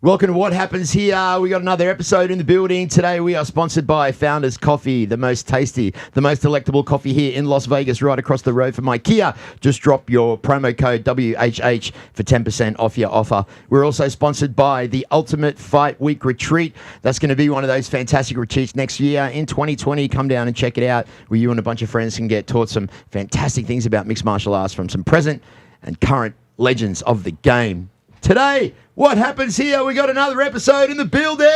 Welcome to What Happens Here. We got another episode in the building. Today we are sponsored by Founders Coffee, the most tasty, the most delectable coffee here in Las Vegas, right across the road from IKEA. Just drop your promo code WHH for 10% off your offer. We're also sponsored by the Ultimate Fight Week Retreat. That's going to be one of those fantastic retreats next year in 2020. Come down and check it out, where you and a bunch of friends can get taught some fantastic things about mixed martial arts from some present and current legends of the game. Today, what happens here? We got another episode in the building.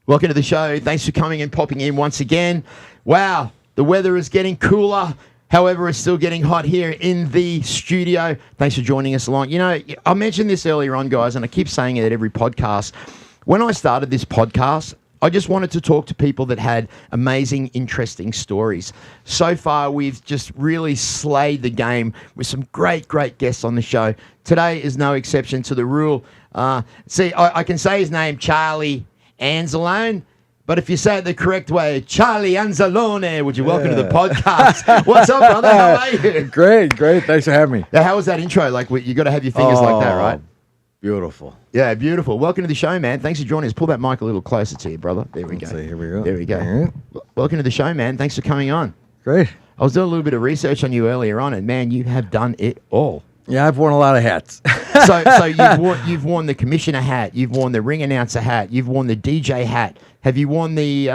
Welcome to the show. Thanks for coming and popping in once again. Wow, the weather is getting cooler. However, it's still getting hot here in the studio. Thanks for joining us along. You know, I mentioned this earlier on, guys, and I keep saying it at every podcast. When I started this podcast, I just wanted to talk to people that had amazing, interesting stories. So far, we've just really slayed the game with some great, great guests on the show. Today is no exception to the rule. I can say his name, Charlie Anzalone, but if you say it the correct way, Charlie Anzalone, would you welcome to the podcast? What's up, brother? How are you? Great. Thanks for having me. Now, how was that intro? Like, you got to have your fingers like that, right? Beautiful. Yeah, beautiful. Welcome to the show, man. Thanks for joining us. Pull that mic a little closer to you, brother. There we go. Here we go. There we go. Right. Welcome to the show, man. Thanks for coming on. Great. I was doing a little bit of research on you earlier on, and man, you have done it all. Yeah, I've worn a lot of hats. So you've worn the commissioner hat, you've worn the ring announcer hat, you've worn the DJ hat. Have you worn the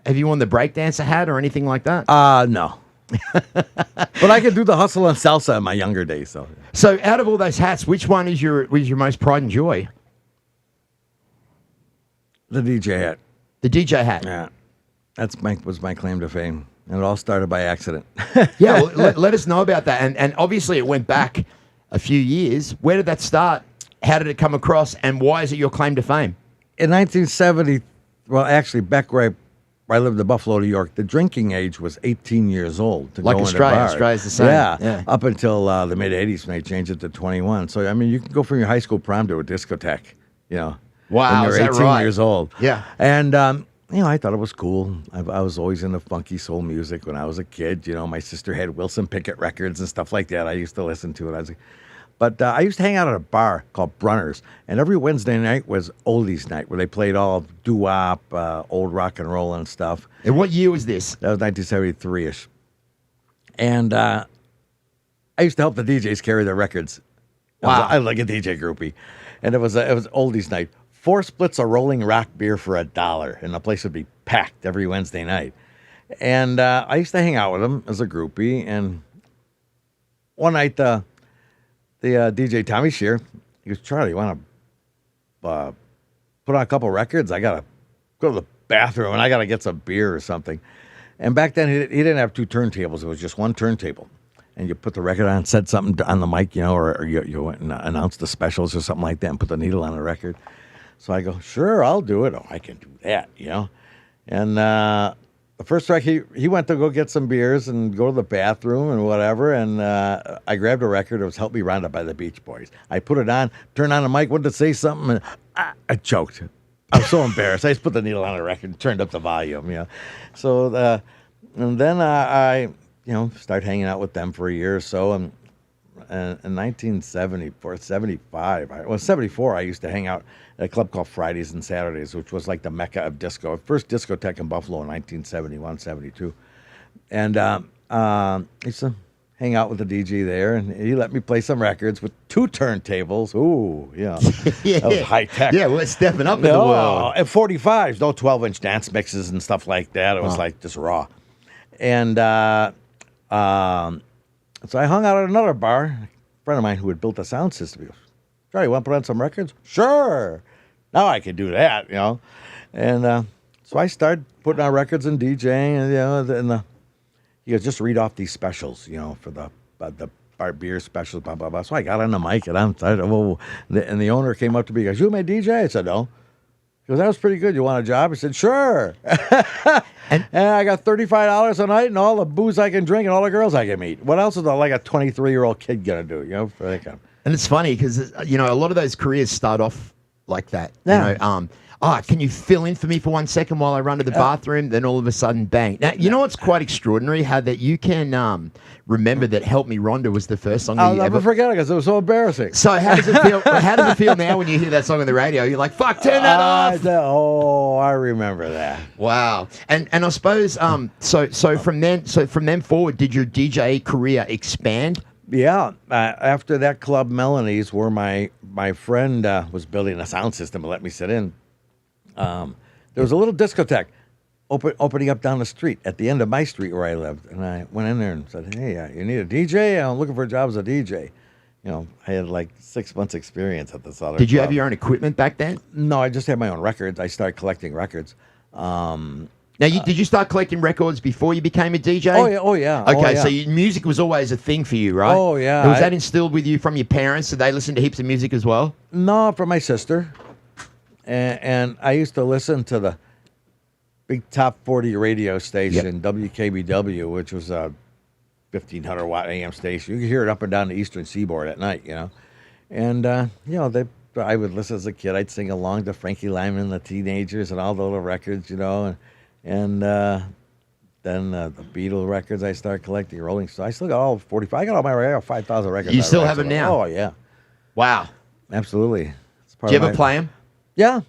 breakdancer hat or anything like that? No. But I could do the hustle and salsa in my younger days. So out of all those hats, which one was your most pride and joy? The DJ hat. The DJ hat. Yeah, was my claim to fame, and it all started by accident. Yeah, well, let us know about that. And obviously, it went back a few years. Where did that start? How did it come across? And why is it your claim to fame? In 1970, well, actually, back where I lived in Buffalo, New York, the drinking age was 18 years old. Like Australia. Australia's the same. Yeah. Up until the mid-'80s when they changed it to 21. So, I mean, you can go from your high school prom to a discotheque, Wow, when you're 18 right? years old. Yeah. And, I thought it was cool. I was always into funky soul music when I was a kid. My sister had Wilson Pickett records and stuff like that. I used to listen to it. But I used to hang out at a bar called Brunner's, and every Wednesday night was oldies night, where they played all doo-wop, old rock and roll and stuff. And what year was this? That was 1973-ish. And I used to help the DJs carry their records. Wow. I was like a DJ groupie. And it was oldies night. 4 splits of Rolling Rock beer for $1, and the place would be packed every Wednesday night. And I used to hang out with them as a groupie, and one night the DJ Tommy Shear, he goes, Charlie, you want to put on a couple records? I got to go to the bathroom, and I got to get some beer or something. And back then, he didn't have 2 turntables. It was just 1 turntable. And you put the record on, said something on the mic, or you went and announced the specials or something like that and put the needle on the record. So I go, sure, I'll do it. Oh, I can do that, And the first track, he went to go get some beers and go to the bathroom and whatever, and I grabbed a record. It was Help Me Rhonda by the Beach Boys. I put it on, turned on the mic, wanted to say something, and I choked. I was so embarrassed. I just put the needle on the record and turned up the volume, So, and then I started hanging out with them for a year or so, and in 1974, 74, I used to hang out at a club called Fridays and Saturdays, which was like the mecca of disco. First discotheque in Buffalo in 1971, 72. And I used to hang out with the DJ there, and he let me play some records with 2 turntables. Ooh, Yeah. That was high tech. Yeah, we're stepping up in the world. And 45s, no 12-inch dance mixes and stuff like that. It was like just raw. And so I hung out at another bar. A friend of mine who had built a sound system, he goes, Charlie, you want to put on some records? Sure. Now I can do that, And so I started putting on records and DJing, and he goes, just read off these specials, for the bar beer specials, blah, blah, blah. So I got on the mic, and and the owner came up to me, he goes, you my DJ? I said, no. He goes, that was pretty good. You want a job? I said, sure. And I got $35 a night and all the booze I can drink and all the girls I can meet. What else is like a 23-year-old kid going to do, for that kind of... And it's funny because, a lot of those careers start off like that. Yeah. can you fill in for me for 1 second while I run to the bathroom? Then all of a sudden, bang. Now, you know what's quite extraordinary? How that you can remember that Help Me Rhonda was the first song that I'll you never ever... forget it because it was so embarrassing. So how does it feel? How does it feel now when you hear that song on the radio? You're like, fuck, turn that off. I remember that. Wow. And I suppose so from then forward, did your DJ career expand? Yeah, after that club Melanie's, where my friend was building a sound system and let me sit in, there was a little discotheque opening up down the street at the end of my street where I lived. And I went in there and said, hey, you need a DJ? I'm looking for a job as a DJ. You know, I had like 6 months experience at this other Did you club. have your own equipment back then? No, I just had my own records. I started collecting records. Now, did you start collecting records before you became a DJ? Oh yeah. Okay, so music was always a thing for you, right? Oh, yeah. And was that instilled with you from your parents? Did they listen to heaps of music as well? No, from my sister. And I used to listen to the big top 40 radio station, WKBW, which was a 1,500 watt AM station. You could hear it up and down the eastern seaboard at night, you know. And, I would listen as a kid. I'd sing along to Frankie Lyman and the Teenagers and all the little records, you know. And then the Beatle records I started collecting, Rolling Stones. I still got all 45. I got all my 5,000 records. You still have them now? Oh, yeah. Wow. Absolutely. Do you ever play them? Yeah.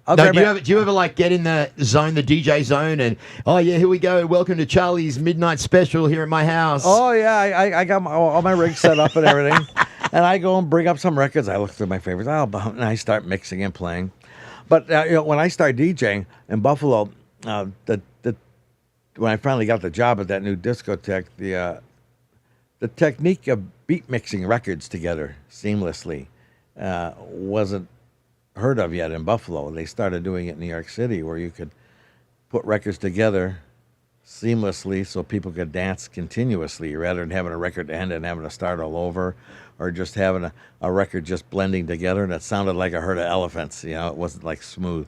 No, do you ever like get in the zone, the DJ zone, and here we go. Welcome to Charlie's midnight special here at my house. Oh yeah, I got all my rigs set up and everything, and I go and bring up some records. I look through my favorites, and I start mixing and playing. But when I started DJing in Buffalo, when I finally got the job at that new discotheque, the technique of beat mixing records together seamlessly wasn't heard of yet in Buffalo. They started doing it in New York City, where you could put records together seamlessly so people could dance continuously, rather than having a record end and having to start all over, or just having a record just blending together and it sounded like a herd of elephants. You know, it wasn't like smooth.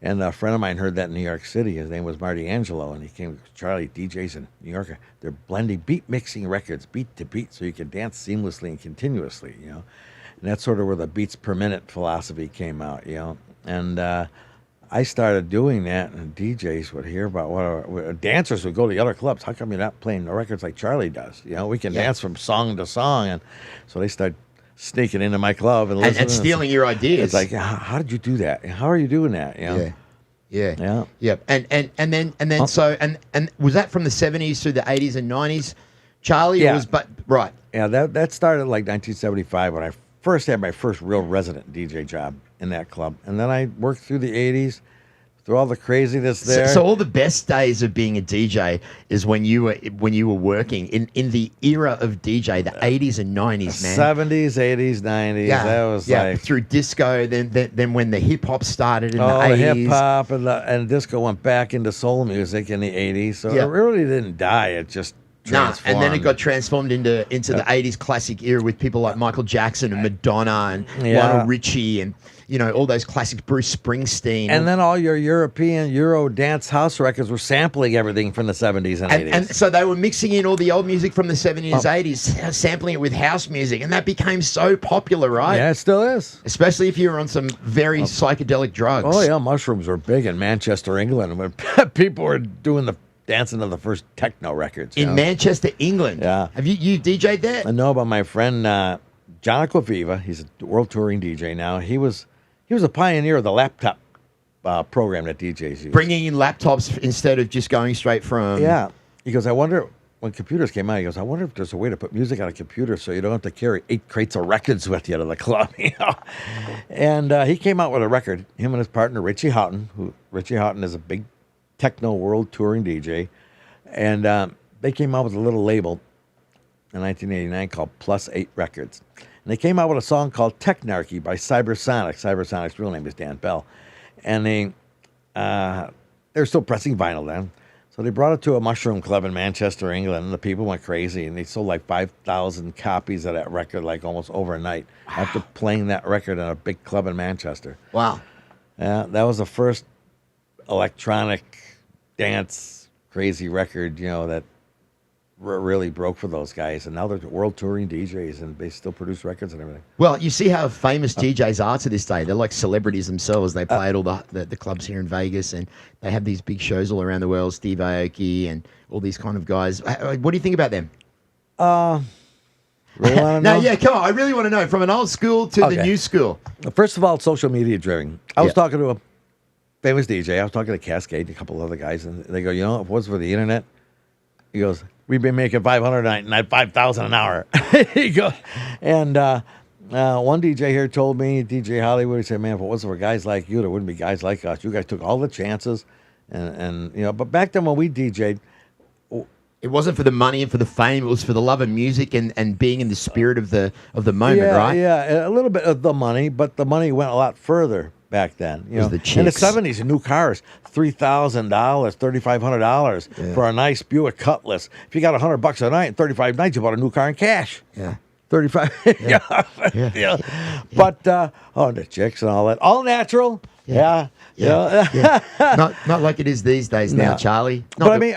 And a friend of mine heard that in New York City. His name was Marty Angelo, and he came, Charlie, DJs in New York, they're blending, beat mixing records, beat to beat, so you can dance seamlessly and continuously, you know. And that's sort of where the beats per minute philosophy came out, you know. And I started doing that, and DJs would hear about dancers would go to the other clubs. How come you're not playing the records like Charlie does? You know, we can dance from song to song. And so they started sneaking into my club and listening. And stealing your ideas. It's like, how did you do that? How are you doing that? You know? Yeah. And then so was that from the 70s through the 80s and 90s, Charlie? Yeah. Right. Yeah, that started like 1975 when I first had my first real resident DJ job in that club. And then I worked through the 80s, through all the craziness there. So all the best days of being a DJ is when you were working in the era of DJ, the 80s and 90s, man. 70s, 80s, 90s. Yeah, that was like through disco. Then when the hip hop started in the 80s, the hip hop and disco went back into soul music in the 80s. So it really didn't die. It just transformed. And then it got transformed into the 80s classic era with people like Michael Jackson and Madonna and Lionel Richie and all those classics, Bruce Springsteen. And then all your European Euro dance house records were sampling everything from the 70s and 80s. And so they were mixing in all the old music from the 70s, 80s, sampling it with house music. And that became so popular, right? Yeah, it still is. Especially if you were on some very psychedelic drugs. Oh, yeah, mushrooms were big in Manchester, England, when people were doing dancing to the first techno records. In Manchester, England? Yeah. Have you DJ'd there? I know about my friend John Aquaviva. He's a world touring DJ now. He was a pioneer of the laptop program that DJs use. Bringing in laptops instead of just going straight from... Yeah. He goes, I wonder, when computers came out, he goes, I wonder if there's a way to put music on a computer so you don't have to carry 8 crates of records with you to the club. And he came out with a record, him and his partner, Richie Houghton, Richie Houghton is a big techno world touring DJ. And they came out with a little label in 1989 called Plus 8 Records. And they came out with a song called Technarchy by Cybersonic. Cybersonic's real name is Dan Bell. And they're still pressing vinyl then. So they brought it to a mushroom club in Manchester, England, and the people went crazy. And they sold like 5,000 copies of that record like almost overnight after playing that record in a big club in Manchester. Wow. Yeah, that was the first electronic dance crazy record, that really broke for those guys, and now they're world touring DJs, and they still produce records and everything. Well, you see how famous DJs are to this day. They're like celebrities themselves. They play at all the clubs here in Vegas, and they have these big shows all around the world. Steve Aoki and all these kind of guys. What do you think about them? Really want to know? No, yeah, come on. I really want to know from an old school to the new school. First of all, it's social media driven. I was talking to a famous DJ. I was talking to Cascade and a couple other guys, and they go, if it wasn't for the internet, he goes, we've been making $500 a night and not $5,000 an hour. He goes, and one DJ here told me, DJ Hollywood, he said, man, if it wasn't for guys like you, there wouldn't be guys like us. You guys took all the chances, and but back then when we DJ'd, it wasn't for the money and for the fame. It was for the love of music and being in the spirit of the moment, right? Yeah, a little bit of the money, but the money went a lot further back then. The in the chicks. 70s, new cars, $3,000, $3,500 for a nice Buick Cutlass. If you got $100 a night and 35 nights, you bought a new car in cash. Yeah. 35. Yeah. But the chicks and all that, all natural. Yeah. Not like it is these days now, Charlie. But I mean,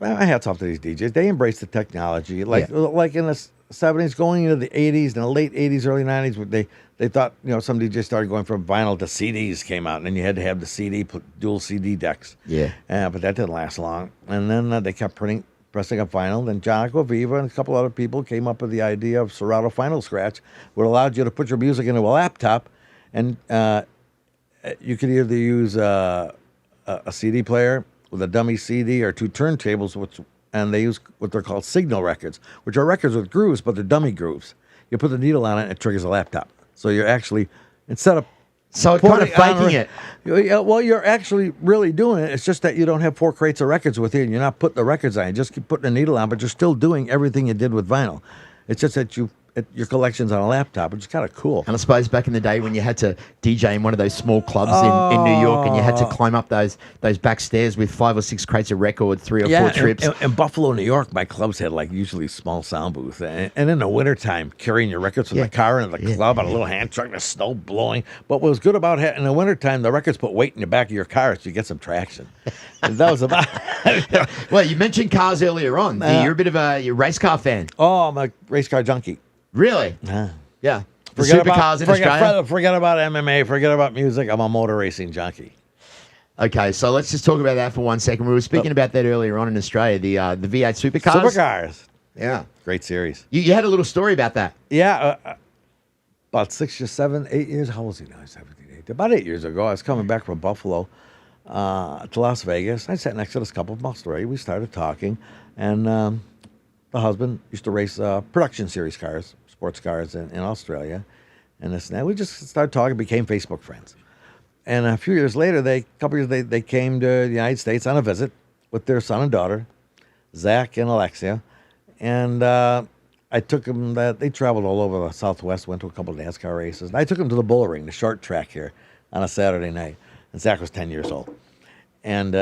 I hats off to these DJs. They embrace the technology, like in the 70s, going into the 80s, and the late 80s, early 90s. They thought some DJs started going from vinyl to CDs came out, and then you had to have the dual CD decks. Yeah. But that didn't last long, and then they kept pressing up vinyl. Then John Aquaviva and a couple other people came up with the idea of Serato Final Scratch, which allowed you to put your music into a laptop, and you could either use a CD player with a dummy CD or two turntables, and they use what they're called signal records, which are records with grooves, but they're dummy grooves. You put the needle on it, and it triggers a laptop. So you're actually, instead of kind of faking it. Well, you're actually really doing it. It's just that you don't have 4 crates of records with you, and you're not putting the records on. You just keep putting the needle on, but you're still doing everything you did with vinyl. It's just that your collection's on a laptop, which is kind of cool. And I suppose back in the day when you had to DJ in one of those small clubs in New York, and you had to climb up those back stairs with 5 or 6 crates of record, 3 or 4 trips. In Buffalo, New York, my clubs had usually small sound booth. And in the wintertime, carrying your records from the car into the club on a little hand truck, the snow blowing. But what was good about it, in the wintertime, the records put weight in the back of your car so you get some traction. And that was about it. Well, you mentioned cars earlier on. You're a bit of a race car fan. Oh, I'm a race car junkie. Really? Yeah. Forget supercars in Australia? Forget about MMA. Forget about music. I'm a motor racing junkie. Okay, so let's just talk about that for 1 second. We were speaking about that earlier on in Australia, the V8 supercars. Supercars. Yeah. Great series. You had a little story about that. Yeah. About 6 or 7, 8 years. How old is he now? 17, 18. About 8 years ago, I was coming back from Buffalo to Las Vegas. I sat next to this couple from Australia. We started talking, and the husband used to race production series cars, sports cars in Australia, and this and that. We just started talking, became Facebook friends. And a few years later, they came to the United States on a visit with their son and daughter, Zach and Alexia. And I took them, they traveled all over the Southwest, went to a couple of NASCAR races. And I took them to the bull ring, the short track here, on a Saturday night. And Zach was 10 years old. And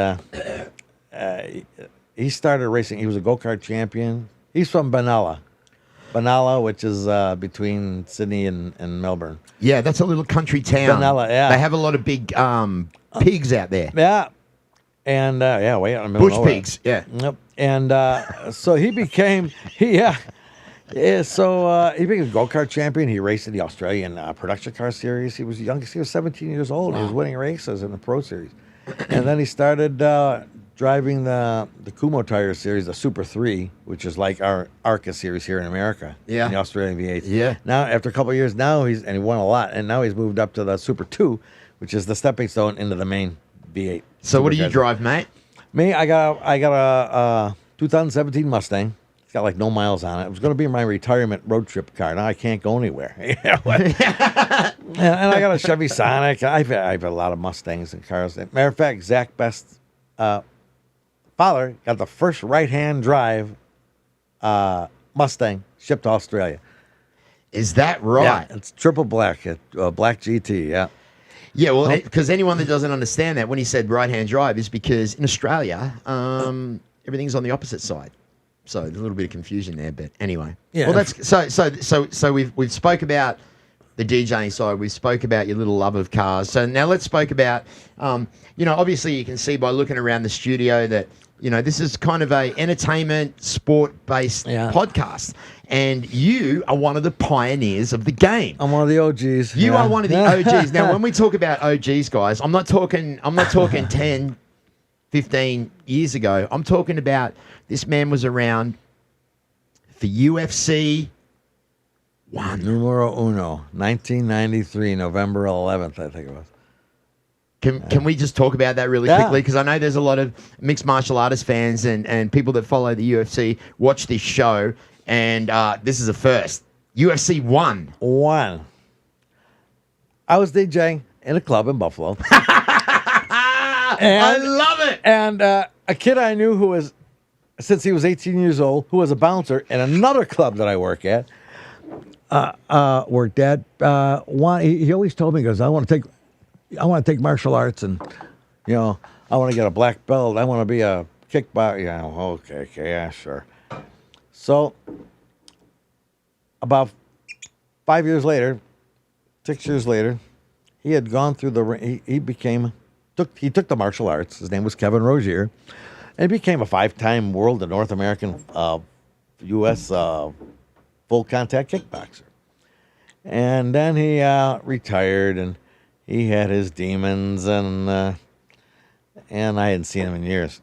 he started racing. He was a go-kart champion. He's from Benalla, which is between Sydney and Melbourne. Yeah, that's a little country town. Benalla, yeah. They have a lot of big pigs out there. Yeah. And, way out in the middle Bush of nowhere. pigs, yeah. Yep. And so he became, he became a go-kart champion. He raced in the Australian production car series. He was the youngest. He was 17 years old. Wow. He was winning races in the Pro Series. And then he started driving the Kumho Tire series, the Super 3, which is like our ARCA series here in America. Yeah. In the Australian V8. Yeah. Now, after a couple of years, he won a lot. And now he's moved up to the Super 2, which is the stepping stone into the main V8. So what do you drive, mate? Me, I got a 2017 Mustang. It's got no miles on it. It was going to be my retirement road trip car. Now I can't go anywhere. And I got a Chevy Sonic. I've had a lot of Mustangs and cars. Matter of fact, Zach Best's father got the first right-hand drive Mustang shipped to Australia. Is that right? Yeah, it's triple black, black GT, yeah. Yeah, well, because anyone that doesn't understand that when he said right-hand drive is because in Australia, everything's on the opposite side. So there's a little bit of confusion there, but anyway. Yeah. Well, that's so we've spoke about the DJing side. We spoke about your little love of cars. So now let's spoke about, obviously you can see by looking around the studio that You know, this is kind of a entertainment, sport-based podcast. And you are one of the pioneers of the game. I'm one of the OGs. You are one of the OGs. Now, when we talk about OGs, guys, I'm not talking 10, 15 years ago. I'm talking about this man was around for UFC 1. Numero uno, 1993, November 11th, I think it was. Can we just talk about that really quickly? Because I know there's a lot of mixed martial artist fans and people that follow the UFC watch this show, and this is a first. UFC 1. I was DJing in a club in Buffalo. I love it. And a kid I knew who was, since he was 18 years old, who was a bouncer in another club that I worked at, he always told me, he goes, I want to take martial arts, and I want to get a black belt. I want to be a kickboxer. Yeah, okay, yeah, sure. So about 5 years later, 6 years later, he had gone through the ring. He took the martial arts. His name was Kevin Rozier, and he became a 5-time world and North American U.S. Full contact kickboxer. And then he retired, and he had his demons, and I hadn't seen him in years.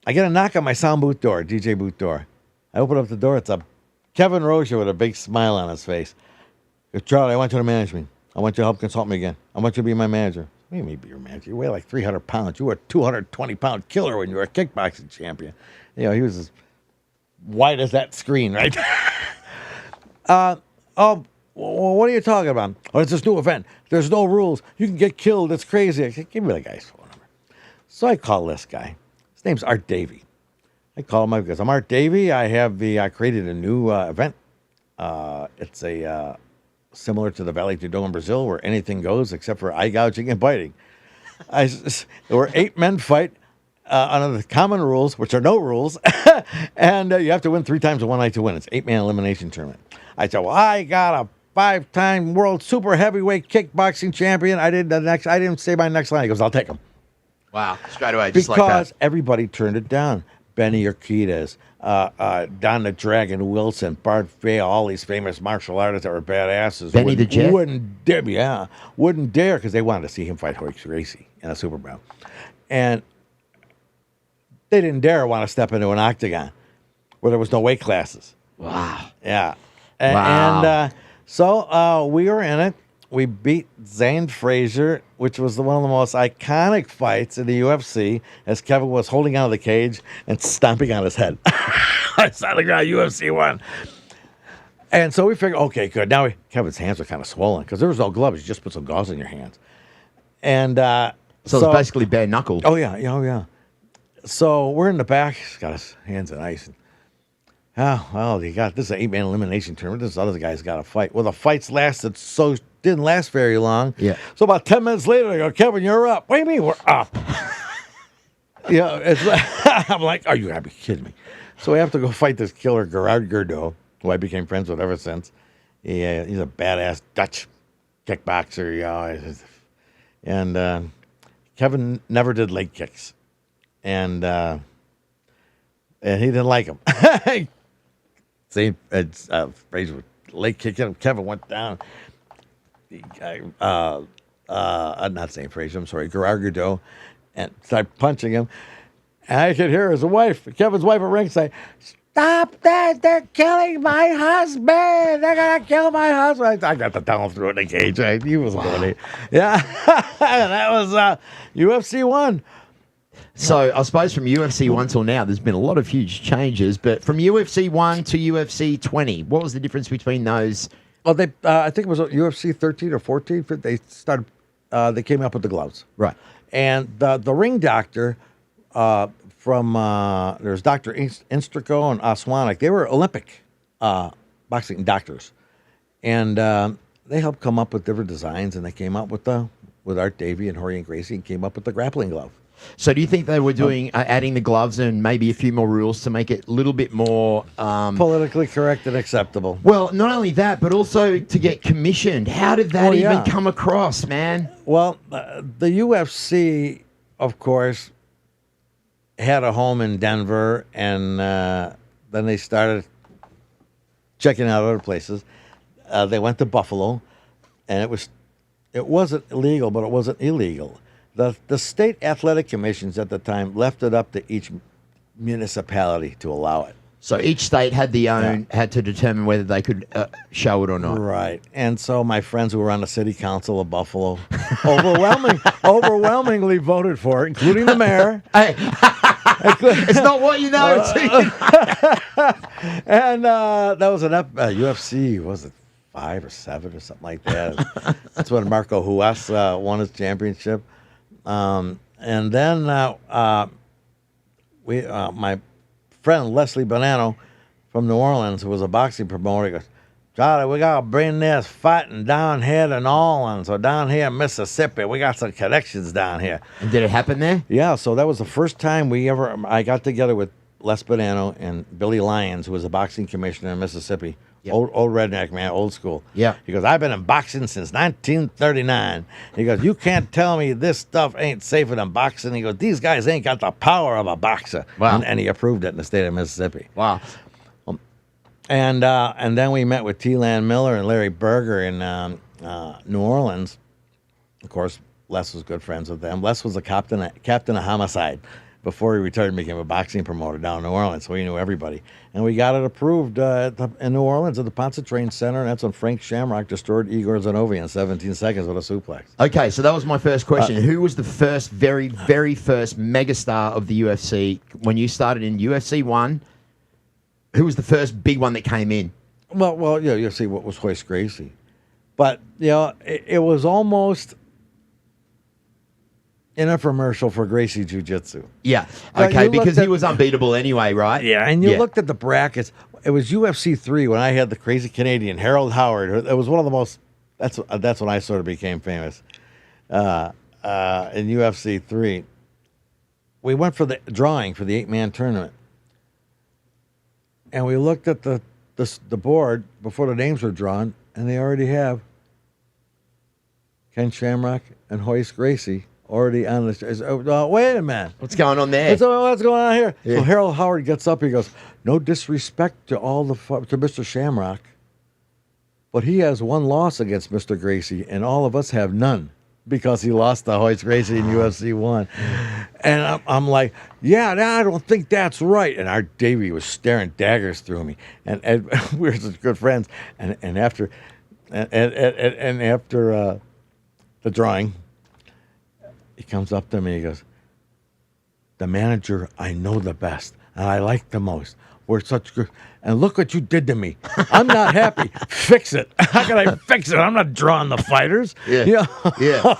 I get a knock on my sound booth door, DJ booth door. I open up the door. It's a Kevin Rozier with a big smile on his face. He goes, Charlie, I want you to manage me. I want you to help consult me again. I want you to be my manager. What do you mean be your manager? You weigh like 300 pounds. You were a 220-pound killer when you were a kickboxing champion. He was as white as that screen right there. What are you talking about? Oh, it's this new event. There's no rules. You can get killed. It's crazy. I said, give me the guy's phone number. So I call this guy. His name's Art Davey. I call him up because I'm Art Davey. I created a new event. It's similar to the Valley do Dom in Brazil, where anything goes except for eye gouging and biting. Where 8 men fight under the common rules, which are no rules, and you have to win 3 times in one night to win. It's 8-man elimination tournament. I said, well, I got a 5-time world super heavyweight kickboxing champion. I didn't say my next line. He goes, I'll take him. Wow, straight away, just because like that. Because everybody turned it down. Benny Urquidez, Don the Dragon Wilson, Bart Vale, all these famous martial artists that were badasses. Benny the Jet? Wouldn't dare, because they wanted to see him fight Horace Gracie in a Super Bowl. And they didn't dare want to step into an octagon where there was no weight classes. Wow. Yeah. Wow. And so we were in it. We beat Zane Frazier, which was one of the most iconic fights in the UFC, as Kevin was holding onto the cage and stomping on his head. I saw the ground, UFC 1. And so we figured, okay, good. Now Kevin's hands were kind of swollen because there was no gloves. You just put some gauze in your hands. And so it's basically bare knuckle. Oh, yeah. So we're in the back. He's got his hands in ice. This is an 8-man elimination tournament. This other guy's got to fight. Well, the fights didn't last very long. Yeah. So about 10 minutes later, I go, Kevin, you're up. What do you mean we're up? I'm like, are you gotta be kidding me? So we have to go fight this killer, Gerard Gordeau, who I became friends with ever since. He's a badass Dutch kickboxer, and Kevin never did leg kicks, and he didn't like him. Frazier leg kicking him. Kevin went down. Not St. Frazier, I'm sorry, Gerard Gordeau, and started punching him. And I could hear his wife, Kevin's wife at ringside, stop that, they're killing my husband. They're going to kill my husband. I got the tunnel through in the cage. Right? He was funny. Yeah. And that was UFC 1. So I suppose from UFC 1 till now, there's been a lot of huge changes. But from UFC 1 to UFC 20, what was the difference between those? Well, I think it was UFC 13 or 14. They started. They came up with the gloves, right? And the ring doctor from there's Dr. Instrico and Oswanek. They were Olympic boxing doctors, and they helped come up with different designs. And they came up with Art Davey and Jorge Gracie, and came up with the grappling glove. So do you think they were doing adding the gloves and maybe a few more rules to make it a little bit more politically correct and acceptable? Well, not only that, but also to get commissioned. How did that even come across, man? Well, the UFC, of course, had a home in Denver, and then they started checking out other places. They went to Buffalo, and it wasn't illegal, but it wasn't illegal. The state athletic commissions at the time left it up to each municipality to allow it. So each state had had to determine whether they could show it or not. Right. And so my friends who were on the city council of Buffalo overwhelmingly voted for it, including the mayor. Hey, it's not what you know. And that was an UFC, was it 5 or 7 or something like that? That's when Marco Huas won his championship. And then my friend Leslie Bonanno from New Orleans, who was a boxing promoter, goes, Charlie, we got to bring this fighting down here to New Orleans or down here in Mississippi. We got some connections down here. And did it happen there? Yeah, so that was the first time I got together with Les Bonanno and Billy Lyons, who was a boxing commissioner in Mississippi. Yep. Old redneck man, old school. Yeah. He goes, I've been in boxing since 1939. He goes, you can't tell me this stuff ain't safer than boxing. He goes, these guys ain't got the power of a boxer. Wow. And he approved it in the state of Mississippi. Wow. And then we met with T-Lan Miller and Larry Berger in New Orleans. Of course, Les was good friends with them. Les was a captain of homicide before he retired and became a boxing promoter down in New Orleans, so he knew everybody. And we got it approved in New Orleans at the Pontchartrain Center, and that's when Frank Shamrock destroyed Igor Zanovi in 17 seconds with a suplex. Okay, so that was my first question. Who was the very, very first megastar of the UFC? When you started in UFC 1, who was the first big one that came in? Well, yeah, you'll see what was Hoist Gracie. But, it was almost an infomercial for Gracie Jiu-Jitsu. Yeah, okay, because he was unbeatable anyway, right? Yeah, and you looked at the brackets. It was UFC 3 when I had the crazy Canadian, Harold Howard. It was one of the most, that's when I sort of became famous. In UFC 3, we went for the drawing for the 8-man tournament. And we looked at the board before the names were drawn, and they already have Ken Shamrock and Hoist Gracie already on the. Wait a minute. What's going on there? What's going on here? Yeah. So Harold Howard gets up. He goes, no disrespect to to Mr. Shamrock, but he has one loss against Mr. Gracie, and all of us have none because he lost to Hoist Gracie in UFC 1. And I'm like, yeah, I don't think that's right. And Art Davey was staring daggers through me, and we were such good friends. And after the drawing, he comes up to me. He goes, the manager I know the best and I like the most. We're such good. And look what you did to me. I'm not happy. Fix it. How can I fix it? I'm not drawing the fighters. Yeah.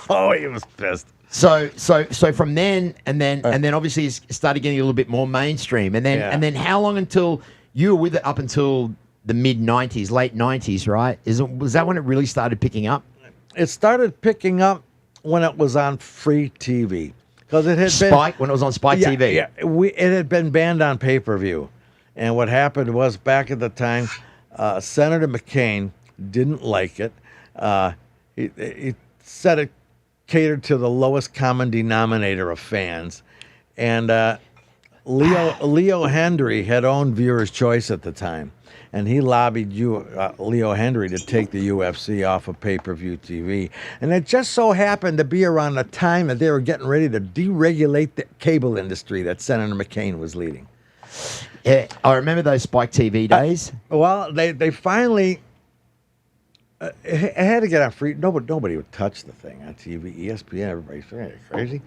Oh, he was pissed. So from then and then obviously it started getting a little bit more mainstream. And then how long until you were with it up until the mid 90s, late 90s, right? Was that when it really started picking up? It started picking up when it was on free TV. Because it had Spike, when it was on Spike TV. Yeah, it had been banned on pay-per-view. And what happened was, back at the time, Senator McCain didn't like it. He said it catered to the lowest common denominator of fans. And Leo Hendry had owned Viewer's Choice at the time. And he lobbied Leo Hendry to take the UFC off of pay-per-view TV. And it just so happened to be around the time that they were getting ready to deregulate the cable industry that Senator McCain was leading. Yeah, I remember those Spike TV days. Well, they finally it had to get on free. Nobody would touch the thing on TV. ESPN, everybody's crazy.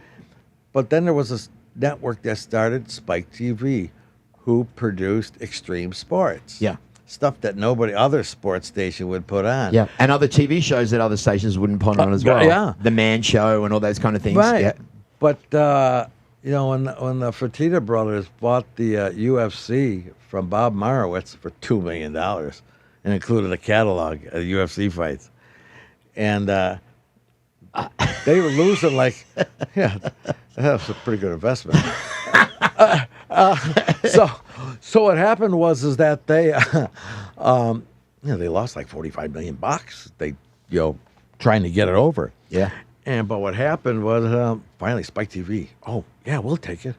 But then there was this network that started, Spike TV, who produced Extreme Sports. Yeah. Stuff that nobody other sports station would put on. Yeah, and other TV shows that other stations wouldn't put on as well. Yeah. The Man Show and all those kind of things. Right. Yeah. But, when the Fertitta brothers bought the UFC from Bob Marowitz for $2 million and included a catalog of UFC fights. And they were losing that was a pretty good investment. So what happened was that they, they lost like $45 million. They, trying to get it over. Yeah. But what happened was finally Spike TV. Oh yeah, we'll take it.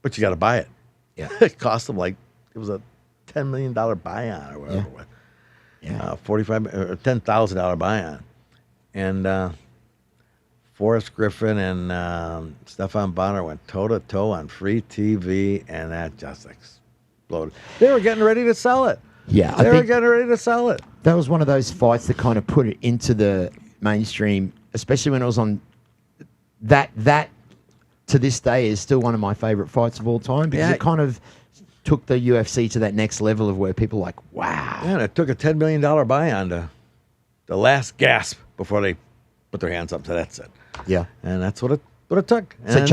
but you got to buy it. Yeah. It cost them it was a $10 million buy-on or whatever it was. Yeah. $10,000 buy-on. And Forrest Griffin and Stefan Bonner went toe-to-toe on free TV, and that just exploded. They were getting ready to sell it. Yeah, They were getting ready to sell it. that was one of those fights that kind of put it into the mainstream, especially when it was on that to this day is still one of my favorite fights of all time because it kind of took the UFC to that next level of where people are like, wow. Yeah, and it took a $10 million buy-on to the last gasp before they put their hands up. So that's it. Yeah. And that's what it took. So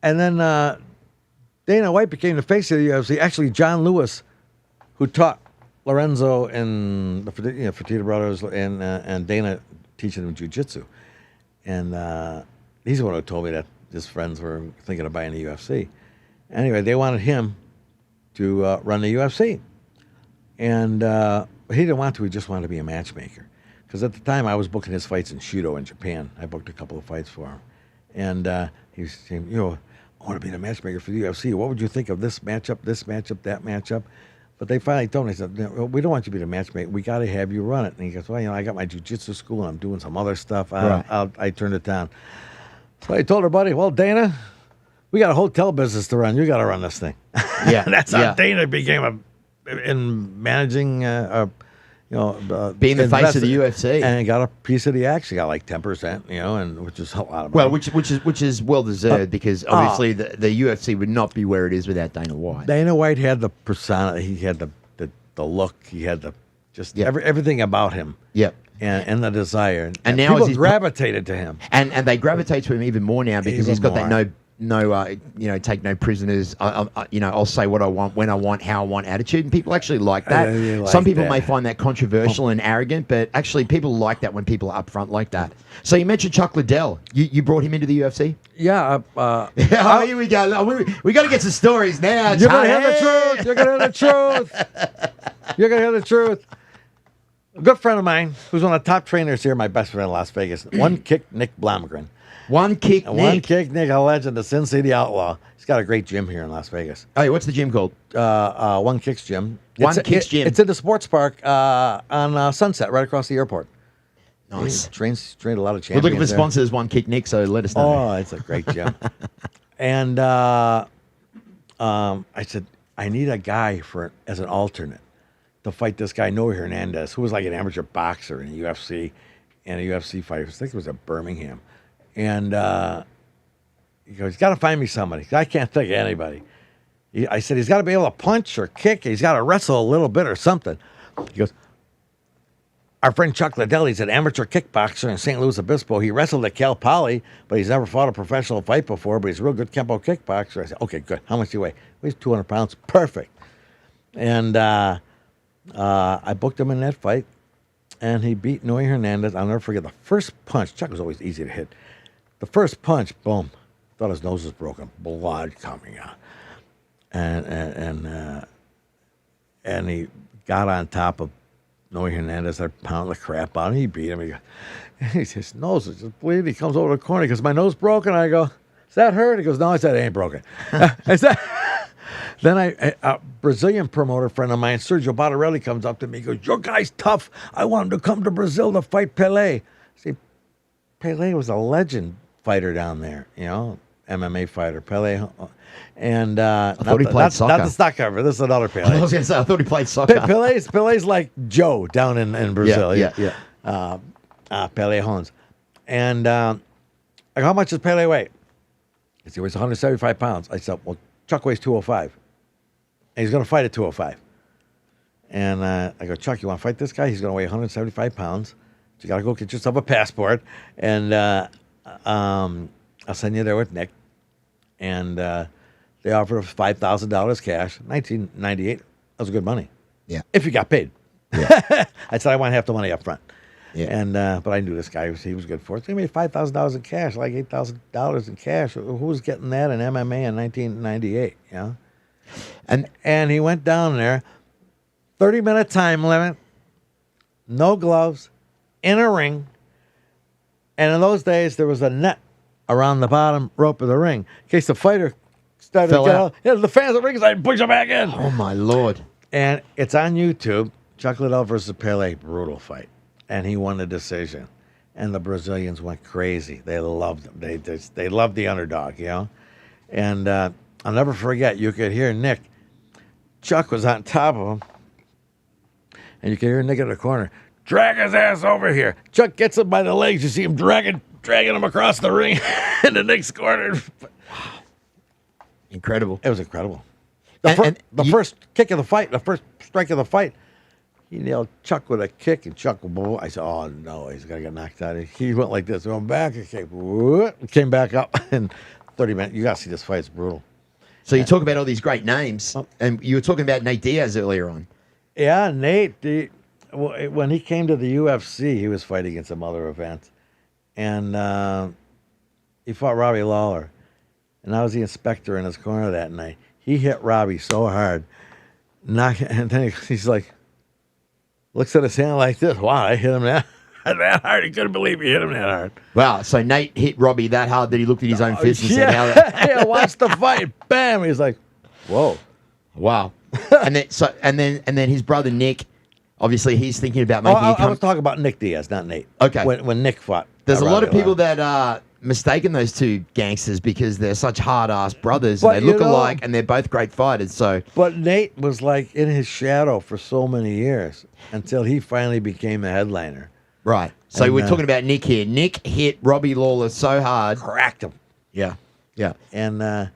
And then Dana White became the face of the UFC. Actually, John Lewis, who taught Lorenzo and the Fertitta brothers and Dana teaching him jiu-jitsu. And he's the one who told me that his friends were thinking of buying the UFC. Anyway, they wanted him to run the UFC. And he didn't want to. He just wanted to be a matchmaker. Because at the time, I was booking his fights in Shudo in Japan. I booked a couple of fights for him. And he was saying, I want to be the matchmaker for the UFC. What would you think of this matchup, that matchup? But they finally told me, they said, no, we don't want you to be the matchmaker. We got to have you run it. And he goes, well, I got my jiu-jitsu school and I'm doing some other stuff. I turned it down. So I told her buddy, well, Dana, we got a hotel business to run. You got to run this thing. Yeah. That's how Dana became in managing, being the face of the UFC. And he got a piece of the action. He got like 10%, and which is a lot of money. Well, which is well deserved because obviously the UFC would not be where it is without Dana White. Dana White had the persona. He had the look. He had the everything about him. Yep. And the desire. And now people gravitated to him. And they gravitate to him even more now because he's got that take no prisoners. I'll say what I want, when I want, how I want attitude, and people actually like that. Some people may find that controversial and arrogant, but actually people like that when people are upfront like that. So you mentioned Chuck Liddell. You brought him into the UFC? Yeah. Here we go. We got to get some stories now. You're gonna hear the truth. You're gonna hear the truth. You're gonna hear the truth. A good friend of mine, who's one of the top trainers here, my best friend in Las Vegas, One Kick Nick Blomgren. One Kick Nick, a legend, the Sin City Outlaw. He's got a great gym here in Las Vegas. Hey, what's the gym called? One Kick's Gym. One Kick's Gym. It's in the sports park on Sunset, right across the airport. Nice. Trained a lot of champions. We're looking for sponsors, One Kick Nick, so let us know. Oh, it's a great gym. And I said, I need a guy as an alternate to fight this guy, Noe Hernandez, who was like an amateur boxer in the UFC and a UFC fighter. I think it was at Birmingham. And he goes, he's got to find me somebody. I can't think of anybody. I said, he's got to be able to punch or kick. He's got to wrestle a little bit or something. He goes, our friend Chuck Liddell, he's an amateur kickboxer in St. Louis Obispo. He wrestled at Cal Poly, but he's never fought a professional fight before, but he's a real good Kempo kickboxer. I said, okay, good. How much do you weigh? Weighs 200 pounds. Perfect. And I booked him in that fight, and he beat Noe Hernandez. I'll never forget the first punch. Chuck was always easy to hit. The first punch, boom. Thought his nose was broken. Blood coming out. And he got on top of Noe Hernandez, started pounding the crap out of him. He beat him. His nose is just bleeding. He comes over to the corner. He goes, my nose broken? I go, is that hurt? He goes, no. I said, it ain't broken. I said, then a Brazilian promoter friend of mine, Sergio Bottarelli, comes up to me. He goes, your guy's tough. I want him to come to Brazil to fight Pelé. See, Pelé was a legend fighter down there, MMA fighter, Pelé. And I thought he played soccer. Not the stock cover. This is another Pelé. I was going to say, I thought he played soccer. Pelé's like Joe down in Brazil. Yeah. Pelé Holmes. And I go, how much does Pelé weigh? He said, he weighs 175 pounds. I said, well, Chuck weighs 205. And he's going to fight at 205. And I go, Chuck, you want to fight this guy? He's going to weigh 175 pounds. You got to go get yourself a passport. And I'll send you there with Nick. And they offered us $5,000 cash. 1998, that was good money. Yeah. If you got paid. Yeah. I said, I want half the money up front. Yeah. And but I knew this guy, he was good for it. So he made $5,000 in cash, like $8,000 in cash. Who was getting that in MMA in 1998, And he went down there, 30-minute time limit, no gloves, in a ring. And in those days, there was a net around the bottom rope of the ring in case the fighter started Fell to get out. out. Yeah, the fans at ringside push him back in. Oh my Lord. And it's on YouTube. Chuck Liddell versus Pele, brutal fight. And he won the decision. And the Brazilians went crazy. They loved him. They loved the underdog, you know. And I'll never forget, you could hear Nick. Chuck was on top of him. And you could hear Nick in the corner, drag his ass over here. Chuck gets him by the legs. You see him dragging him across the ring in the Nick's corner. Incredible. It was incredible. And The first kick of the fight, the first strike of the fight, he nailed Chuck with a kick, and Chuck, I said, oh, no, he's going to get knocked out. He went like this, went back, and came back up in 30 minutes. You got to see this fight. It's brutal. So you talk about all these great names, and you were talking about Nate Diaz earlier on. Yeah, Nate, when he came to the UFC, he was fighting in some other events. And he fought Robbie Lawler. And I was the inspector in his corner that night. He hit Robbie so hard. And then he's like, looks at his hand like this. Wow, I hit him that hard. He couldn't believe he hit him that hard. Wow. So Nate hit Robbie that hard that he looked at his own fist and said, yeah, watch the fight. Bam. He's like, whoa. Wow. and then his brother Nick, obviously he's thinking about making I was talking about Nick Diaz, not Nate. Okay. When Nick fought. There's a lot of Robbie people Lawler. that are mistaken those two gangsters because they're such hard-ass brothers and But they look you know- alike and they're both great fighters. So But Nate was like in his shadow for so many years until he finally became the headliner. right. So And, we're talking about Nick here. Nick hit Robbie Lawler so hard. Cracked him. Yeah. Yeah. And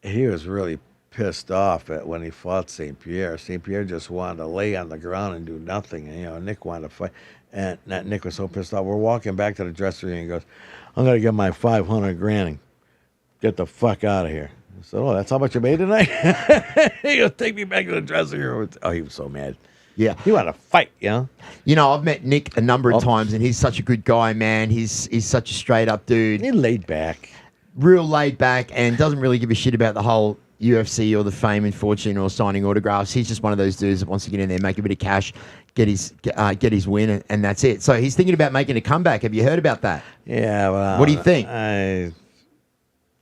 he was really pissed off when he fought St. Pierre. St. Pierre just wanted to lay on the ground and do nothing. And, Nick wanted to fight. And Nick was so pissed off. We're walking back to the dressing room and he goes, I'm going to get my $500,000 and get the fuck out of here. I said, oh, that's how much you made tonight? He goes, take me back to the dressing room. Oh, he was so mad. Yeah. He wanted to fight, you know? I've met Nick a number of times and he's such a good guy, man. He's such a straight-up dude. He laid back. Real laid back and doesn't really give a shit about the whole UFC or the fame and fortune or signing autographs. He's just one of those dudes that wants to get in there, make a bit of cash, get his win, and that's it. So he's thinking about making a comeback. Have you heard about that? Yeah, well. What do you think?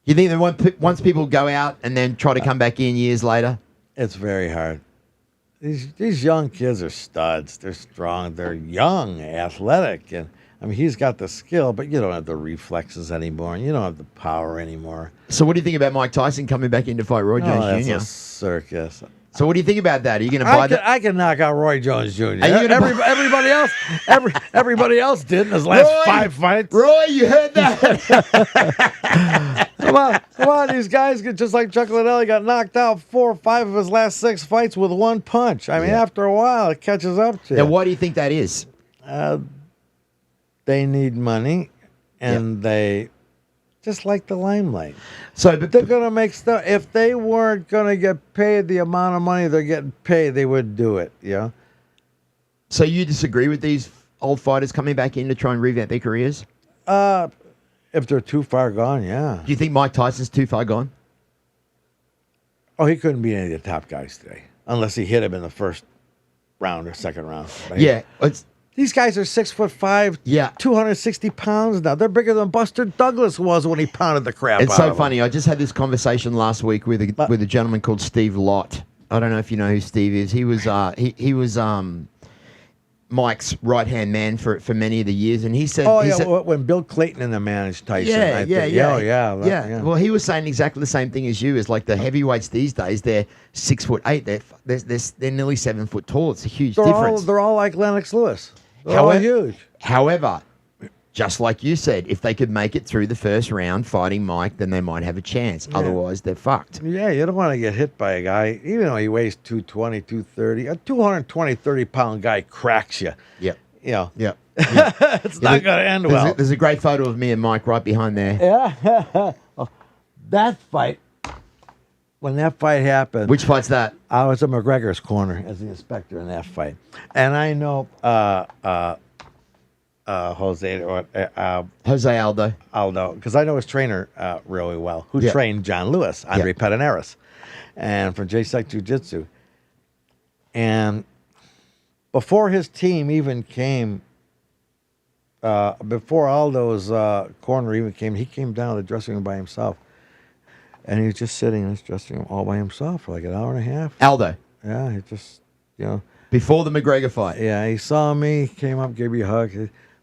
You You think that once people go out and then try to come back in years later? It's very hard. These young kids are studs. They're strong. They're young, athletic, and I mean he's got the skill, but you don't have the reflexes anymore, and you don't have the power anymore. So what do you think about Mike Tyson coming back in to fight Roy Jones That's Jr.? a circus. So what do you think about that? Are you going to buy that? I can knock out Roy Jones Jr. Are you gonna Everybody else did in his last 5 fights. Roy, you heard that? Come on, these guys get just like Chuck Liddell. He got knocked out 4 or 5 of his last 6 fights with one punch. I mean, after a while, it catches up to you. Now, why do you think that is? They need money, and they just like the limelight. So, but They're going to make stuff. If they weren't going to get paid the amount of money they're getting paid, they would do it, yeah? So you disagree with these old fighters coming back in to try and revamp their careers? If they're too far gone, yeah. Do you think Mike Tyson's too far gone? Oh, he couldn't beat any of the top guys today, unless he hit him in the first round or second round. Right? Yeah. These guys are 6'5", Yeah. 260 pounds now. They're bigger than Buster Douglas was when he pounded the crap It's out so of funny. I just had this conversation last week with a gentleman called Steve Lott. I don't know if you know who Steve is. He was he was Mike's right-hand man for many of the years, and he said, when Bill Clayton and them managed Tyson. yeah. Well, he was saying exactly the same thing as you. Is like the heavyweights these days, they're 6'8". They're nearly 7 foot tall. It's a huge difference. They're all like Lennox Lewis. They're all huge. However, just like you said, if they could make it through the first round fighting Mike, then they might have a chance. Yeah. Otherwise, they're fucked. Yeah, you don't want to get hit by a guy, even though he weighs 220, 230. A 220, 30-pound guy cracks you. Yeah. You know. Yeah. It's not going to end well. There's a great photo of me and Mike right behind there. Yeah. That fight, when that fight happened. Which fight's that? I was at McGregor's corner as the inspector in that fight. And I know Jose Aldo, because I know his trainer really well, who trained John Lewis, Andre Pederneiras, and from J-Sec Jiu-Jitsu. And before his team even came, before Aldo's corner even came, he came down to the dressing room by himself. And he was just sitting in his dressing room all by himself for like an hour and a half. Aldo, Yeah, he just, before the McGregor fight. yeah, he saw me, came up, gave me a hug.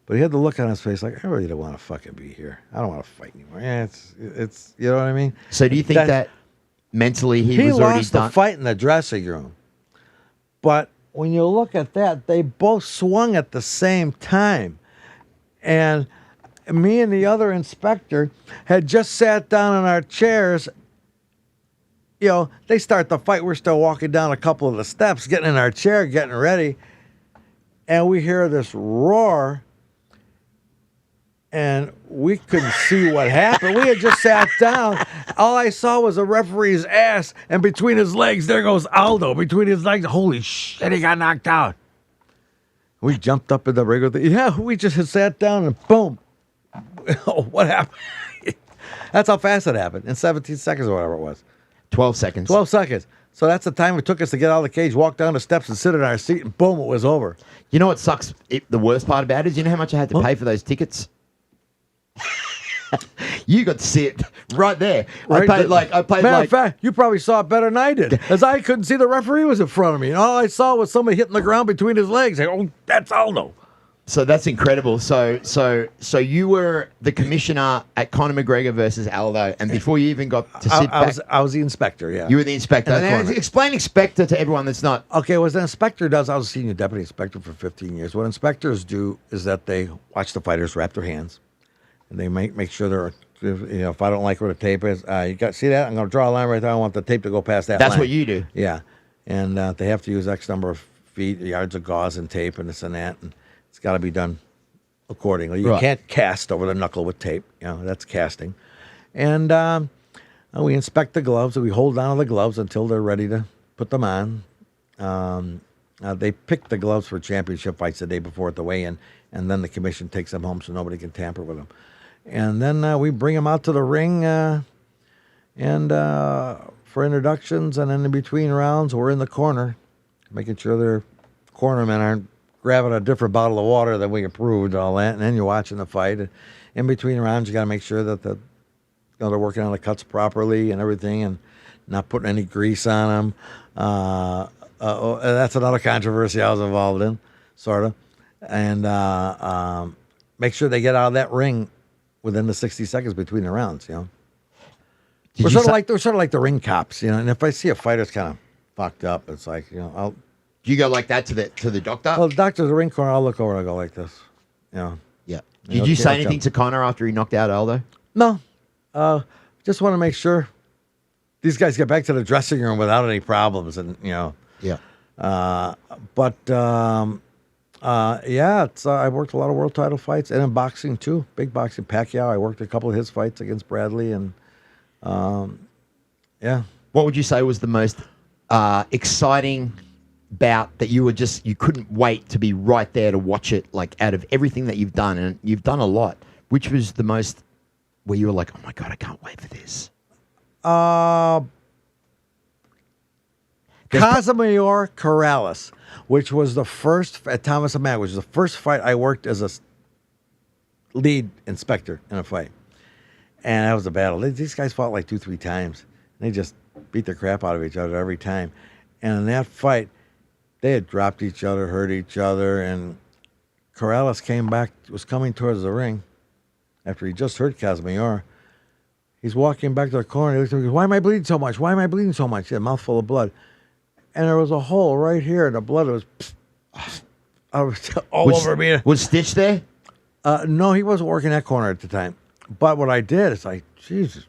But he had the look on his face like, I really don't want to fucking be here. I don't want to fight anymore. Yeah, it's you know what I mean? So do you think that mentally he was already lost done? the fight in the dressing room. But when you look at that, they both swung at the same time. And me and the other inspector had just sat down in our chairs. They start the fight. We're still walking down a couple of the steps, getting in our chair, getting ready. And we hear this roar. And we couldn't see what happened. We had just sat down. All I saw was a referee's ass, and between his legs, there goes Aldo. Between his legs, holy shit, he got knocked out. We jumped up in the ring with we just had sat down and boom. What happened? That's how fast it happened, in 17 seconds or whatever it was. 12 seconds. 12 seconds. So that's the time it took us to get out of the cage, walk down the steps, and sit in our seat, and boom, it was over. You know what sucks? The worst part about it is, you know how much I had to pay for those tickets? You got to see it right there. Right? I paid Matter of fact, you probably saw it better than I did, as I couldn't see the referee was in front of me. And all I saw was somebody hitting the ground between his legs. Oh, that's Aldo. So that's incredible. So you were the commissioner at Conor McGregor versus Aldo, and before you even got to sit back, I was the inspector. Yeah, you were the inspector. And explain inspector to everyone that's not. Okay, what an inspector does, I was a senior deputy inspector for 15 years. What inspectors do is that they watch the fighters wrap their hands, and they make sure they're, if I don't like where the tape is, see that? I'm going to draw a line right there. I want the tape to go past that line. That's what you do. Yeah, and they have to use X number of feet, yards of gauze and tape and this and that, and it's got to be done accordingly. You can't cast over the knuckle with tape. That's casting. And we inspect the gloves, and we hold down the gloves until they're ready to put them on. They pick the gloves for championship fights the day before at the weigh-in, and then the commission takes them home so nobody can tamper with them. And then we bring them out to the ring and for introductions, and then in between rounds, we're in the corner, making sure their cornermen aren't grabbing a different bottle of water than we approved and all that. And then you're watching the fight. And in between rounds, you got to make sure that they're working on the cuts properly and everything, and not putting any grease on them. That's another controversy I was involved in, sort of. And make sure they get out of that ring within the 60 seconds between the rounds. We're sort of like the ring cops, And if I see a fighter's kind of fucked up, it's like, I'll. Do you go like that to the doctor? Well, the doctor's the ring corner. I'll look over and I go like this. Yeah. Did you say anything to Conor after he knocked out Aldo? No. Just want to make sure these guys get back to the dressing room without any problems, and Yeah. I worked a lot of world title fights, and in boxing too. Big boxing. Pacquiao. I worked a couple of his fights against Bradley, and What would you say was the most exciting bout that you couldn't wait to be right there to watch it, like, out of everything that you've done, and you've done a lot, which was the most where you were like, oh my God, I can't wait for this? Casimir Corrales, which was the first at Thomas & Mack, which was the first fight I worked as a lead inspector in a fight. And that was a battle. These guys fought like 2-3 times. They just beat the crap out of each other every time. And in that fight, they had dropped each other, hurt each other, and Corrales came back, was coming towards the ring after he just hurt Casimir. He's walking back to the corner. He looks at me and goes, why am I bleeding so much? Why am I bleeding so much? He had a mouthful of blood. And there was a hole right here, and the blood was all over me. Was Stitch there? No, he wasn't working that corner at the time. But what I did is Jesus.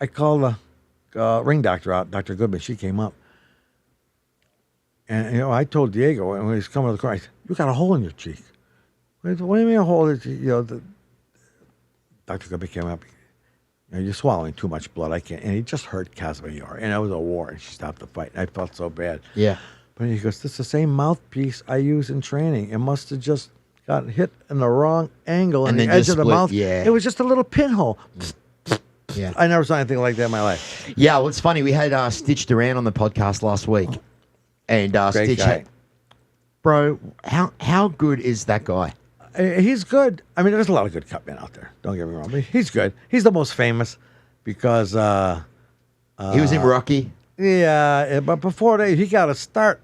I called the ring doctor out, Dr. Goodman. She came up. And, I told Diego when he was coming to the corner, I said, you got a hole in your cheek. What do you mean a hole? Dr. Goodman came up. You're swallowing too much blood. I can't. And he just hurt Casimir. And it was a war. And she stopped the fight. And I felt so bad. Yeah. But he goes, this is the same mouthpiece I use in training. It must have just got hit in the wrong angle and the edge of the mouth. Yeah. It was just a little pinhole. Yeah. I never saw anything like that in my life. Yeah, well, it's funny. We had Stitch Duran on the podcast last week. And Great Stitch, guy. Bro, how good is that guy? He's good. I mean, there's a lot of good cut men out there. Don't get me wrong. But he's good. He's the most famous because He was in Rocky. Yeah, but before that, he got a start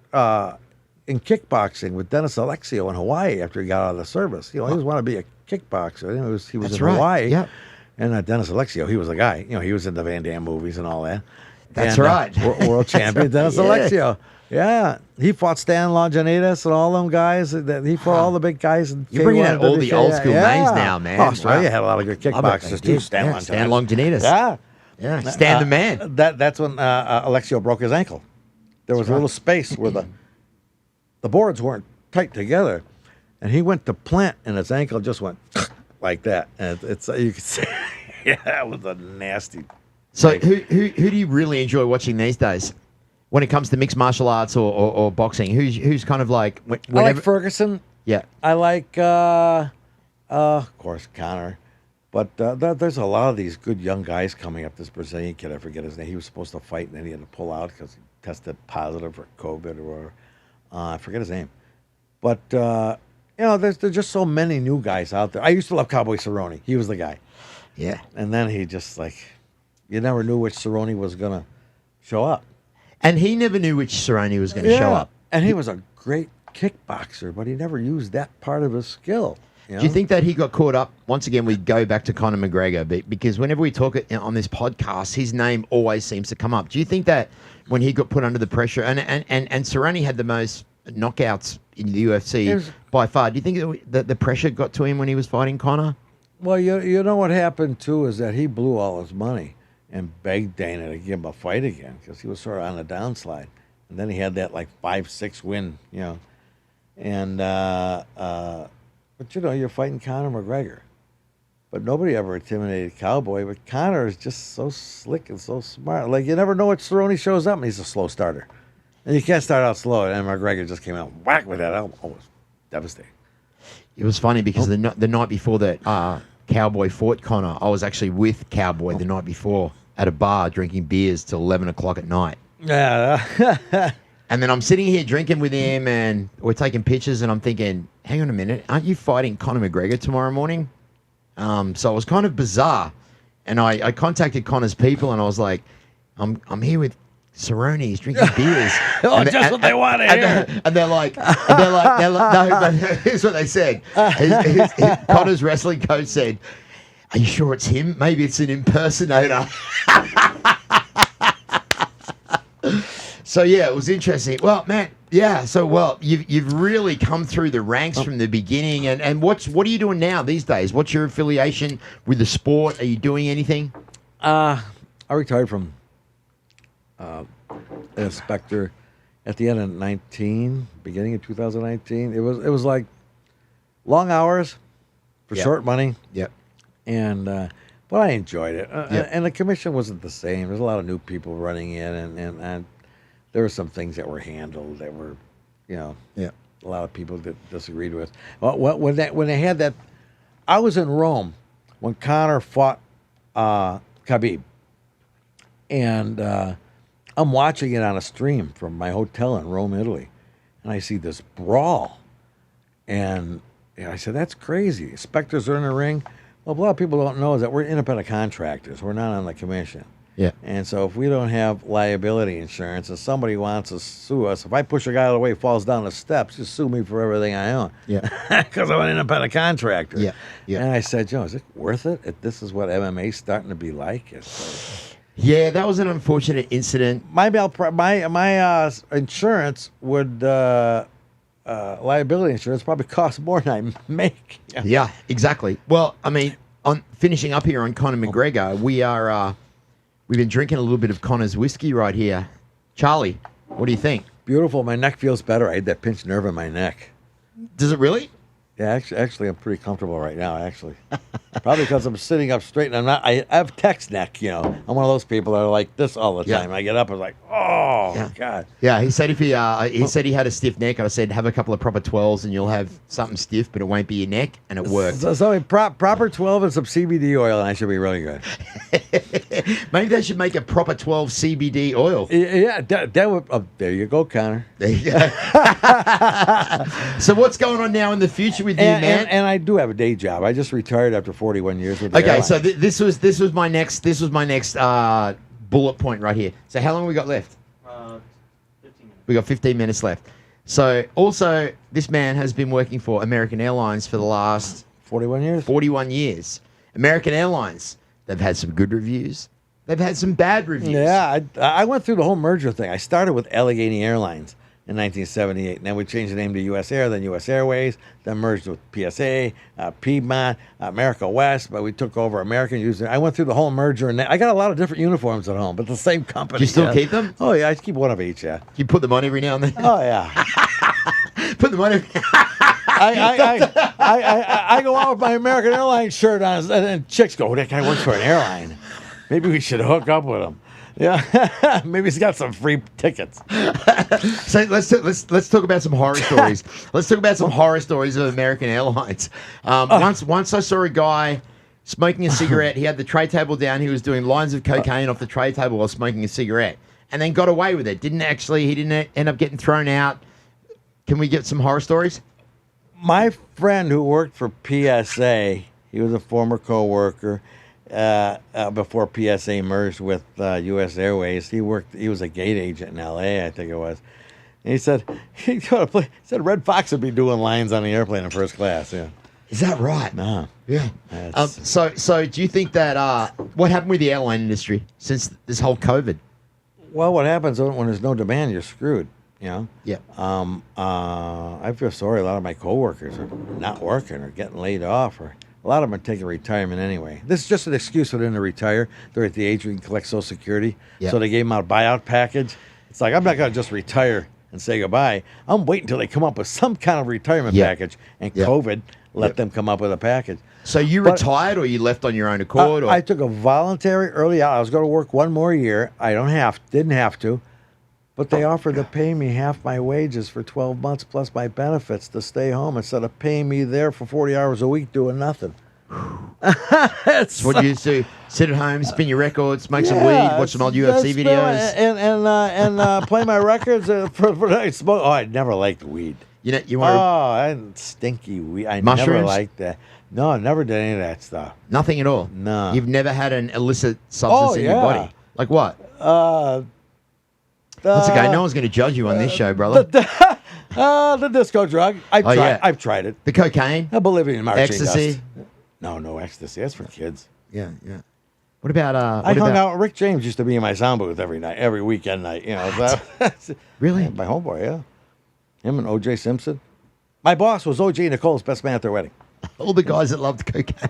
in kickboxing with Dennis Alexio in Hawaii after he got out of the service. He always wanted to be a kickboxer. He was That's in right. Hawaii. Yep. And Dennis Alexio, he was a guy. He was in the Van Damme movies and all that. That's And, right. World champion Dennis Yeah. Alexio. Yeah, he fought Stan Longinitas and all them guys. He fought all the big guys. In You're bringing K1, out all the WHH. old school names now, man. Oh, Australia Wow. had a lot of good Love it. They kickboxers too. did. Stan Yeah, Longinitas. Stan Longinitas. Yeah. Yeah, Stan the man. That's when Alexio broke his ankle. There was a little space where the boards weren't tight together, and he went to plant, and his ankle just went like that. And it's you could see, yeah, it was a nasty. So who do you really enjoy watching these days when it comes to mixed martial arts or boxing? Who's kind of like I whenever? like Ferguson. Yeah. I like, of course, Connor. But there's a lot of these good young guys coming up. This Brazilian kid, I forget his name. He was supposed to fight, and then he had to pull out because he tested positive for COVID or whatever. I forget his name. But, there's just so many new guys out there. I used to love Cowboy Cerrone. He was the guy. Yeah. And then he just, you never knew which Cerrone was going to show up. And he never knew which Cerrone was going to show up. And he was a great kickboxer, but he never used that part of his skill. Do you think that he got caught up? Once again, we go back to Conor McGregor, because whenever we talk on this podcast, his name always seems to come up. Do you think that when he got put under the pressure, and Cerrone had the most knockouts in the UFC by far, do you think that the pressure got to him when he was fighting Conor? Well, you know what happened, too, is that he blew all his money and begged Dana to give him a fight again because he was sort of on a downslide. And then he had that, 5-6 win, And, but, you're fighting Conor McGregor. But nobody ever intimidated Cowboy. But Conor is just so slick and so smart. You never know what Cerrone shows up, and he's a slow starter. And you can't start out slow. And McGregor just came out whack with that. I was devastating. It was funny because the night before that Cowboy fought Conor, I was actually with Cowboy the night before at a bar drinking beers till 11 o'clock at night. Yeah. And then I'm sitting here drinking with him, and we're taking pictures, and I'm thinking, hang on a minute, aren't you fighting Conor McGregor tomorrow morning? So it was kind of bizarre. And I contacted Conor's people, and I was like, I'm here with Cerrone, he's drinking beers. Just what they want to hear. And they're like, no, but here's what they said. Conor's wrestling coach said, are you sure it's him? Maybe it's an impersonator. So yeah, it was interesting. Well, man, yeah. So you've really come through the ranks from the beginning. And what are you doing now these days? What's your affiliation with the sport? Are you doing anything? I retired from an inspector at the end of 19, beginning of 2019. It was like long hours for short money. Yep. And but I enjoyed it. Yep. And the commission wasn't the same. There's a lot of new people running in, and there were some things that were handled that were, a lot of people that disagreed with. Well, when they had that, I was in Rome when Conor fought Khabib, and I'm watching it on a stream from my hotel in Rome, Italy, and I see this brawl, and I said, "That's crazy." Specters are in the ring. Well, a lot of people don't know is that we're independent contractors. We're not on the commission. Yeah. And so if we don't have liability insurance and somebody wants to sue us, if I push a guy out of the way, falls down the steps, just sue me for everything I own. Yeah. Because I'm an independent contractor. Yeah. Yeah. And I said, Joe, is it worth it? If this is what MMA's starting to be like? Yeah, that was an unfortunate incident. My insurance would liability insurance probably costs more than I make. Yeah, exactly. Well, I mean, on finishing up here on Conor McGregor, we've been drinking a little bit of Conor's whiskey right here. Charlie, what do you think? Beautiful. My neck feels better. I had that pinched nerve in my neck. Does it really? Yeah, actually, I'm pretty comfortable right now, actually. Probably because I'm sitting up straight and I'm not, I have text neck, I'm one of those people that are like this all the time. Yeah. I get up and like, oh, God. Yeah, he said he said he had a stiff neck. I said, have a couple of proper 12s and you'll have something stiff, but it won't be your neck, and it worked. So proper 12 and some CBD oil, and I should be really good. Maybe they should make a proper 12 CBD oil. Yeah, that would, there you go, Connor. There you go. So what's going on now in the future with you, man? And I do have a day job. I just retired after 41 years with the Okay, airline. so this was my next bullet point right here. So how long we got left? 15 minutes. We got 15 minutes left. So also, this man has been working for American Airlines for the last 41 years. 41 years. American Airlines, they've had some good reviews. They've had some bad reviews. Yeah, I went through the whole merger thing. I started with Allegheny Airlines in 1978, and then we changed the name to U.S. Air, then U.S. Airways, then merged with PSA, Piedmont, America West, but we took over American User. I went through the whole merger, and I got a lot of different uniforms at home, but the same company. Do you still keep them? Oh, yeah, I keep one of each, yeah. You put them on every now and then? Oh, yeah. Put them on every... I go out with my American Airlines shirt on, and then chicks go, that guy works for an airline. Maybe we should hook up with him. Yeah, maybe he's got some free tickets. So let's talk about some horror stories. Let's talk about some horror stories of American Airlines. Once I saw a guy smoking a cigarette. He had the tray table down. He was doing lines of cocaine off the tray table while smoking a cigarette, and then got away with it. He didn't end up getting thrown out. Can we get some horror stories? My friend who worked for PSA, he was a former co-worker. Before PSA merged with U.S. Airways, he was a gate agent in L.A., I think it was. And he said Red Fox would be doing lines on the airplane in first class. Yeah, is that right? No. Yeah. So do you think that what happened with the airline industry since this whole COVID? Well, what happens when there's no demand, you're screwed. You know. Yeah. I feel sorry. A lot of my coworkers are not working or getting laid off, or a lot of them are taking retirement anyway. This is just an excuse for them to retire. They're at the age where you can collect Social Security. Yep. So they gave them out a buyout package. It's like, I'm not going to just retire and say goodbye. I'm waiting until they come up with some kind of retirement package. And COVID let them come up with a package. So you retired or you left on your own accord? I took a voluntary early out. I was going to work one more year. Didn't have to. But they offered to pay me half my wages for 12 months plus my benefits to stay home instead of paying me there for 40 hours a week doing nothing. That's what you used to sit at home, spin your records, smoke some weed, watch some old UFC videos, and play my records. Smoke. Oh, I never liked weed. You want stinky weed. I mushrooms? Never liked that. No, I never did any of that stuff. Nothing at all. No. You've never had an illicit substance in your body. Like what? That's okay. No one's going to judge you on this show, brother. The disco drug. I've tried it. The cocaine. A Bolivian marching ecstasy. dust. No ecstasy. That's for kids. Yeah. What about? I hung out. Rick James used to be in my sound booth every weekend night. You know. Really? My homeboy. Yeah. Him and O.J. Simpson. My boss was O.J. Nicole's best man at their wedding. All the guys that loved cocaine.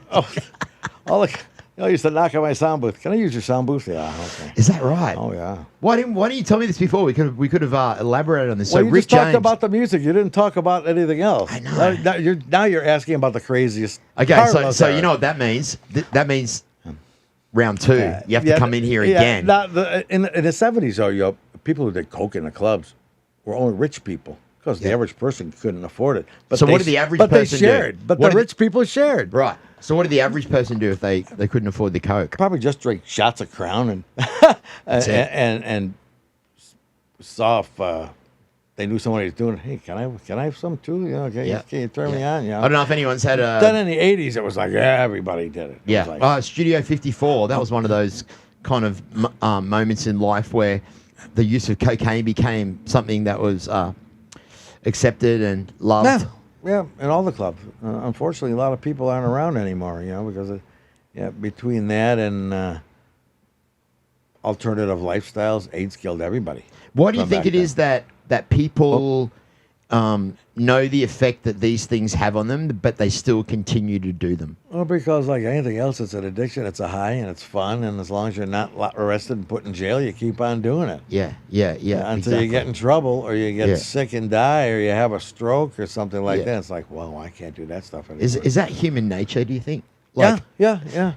I used to knock on my sound booth. Can I use your sound booth? Yeah, okay. Is that right? Oh, yeah. Why didn't you tell me this before? We could have elaborated on this. Well, so you Rick just talked James, about the music. You didn't talk about anything else. I know. Now you're asking about the craziest. Okay, so you know what that means? That means round two. You have to come in here again. In the 70s, though, people who did coke in the clubs were only rich people. Because the average person couldn't afford it. But what did the average person do? But they shared. But the rich people shared. Right. So what did the average person do if they couldn't afford the coke? Probably just drink shots of Crown and saw if they knew somebody was doing it. Hey, can I have some too? You know, can you turn me on? You know? I don't know if anyone's had a... Then in the 80s, it was like everybody did it. Yeah. Like, Studio 54, that was one of those kind of moments in life where the use of cocaine became something that was... accepted and loved. Yeah, in all the clubs. Unfortunately, a lot of people aren't around anymore, because between that and alternative lifestyles, AIDS killed everybody. Why do you think it is that people know the effect that these things have on them, but they still continue to do them? Well, because like anything else, it's an addiction. It's a high and it's fun, and as long as you're not arrested and put in jail, you keep on doing it. Yeah. Until you get in trouble, or you get sick and die, or you have a stroke or something like that. It's like, well, I can't do that stuff anymore. Is that human nature? Do you think? Yeah.